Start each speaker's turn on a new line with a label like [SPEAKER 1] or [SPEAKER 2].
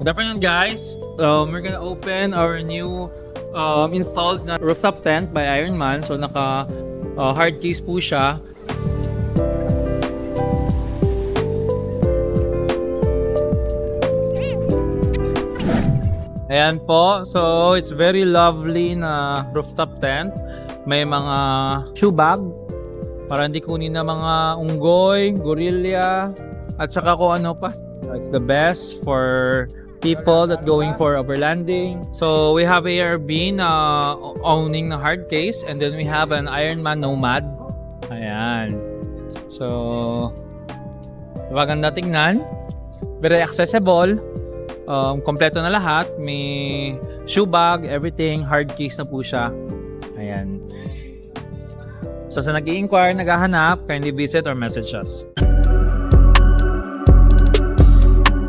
[SPEAKER 1] Good afternoon, guys. We're gonna open our new installed na rooftop tent by Ironman. So naka hard case po siya. Ayan po. So it's very lovely na rooftop tent. May mga shoe bag para hindi kunin na mga unggoy, gorilla, at saka kung ano pa. It's the best for people that going for overlanding. So we have ARB na owning na hard case, and then we have an Ironman Nomad. Ayan. So maganda tingnan. Very accessible. Kompleto na lahat. May shoe bag, everything. Hard case na po siya. Ayan. So sa nag-i-inquire, naghahanap, kindly visit or message us.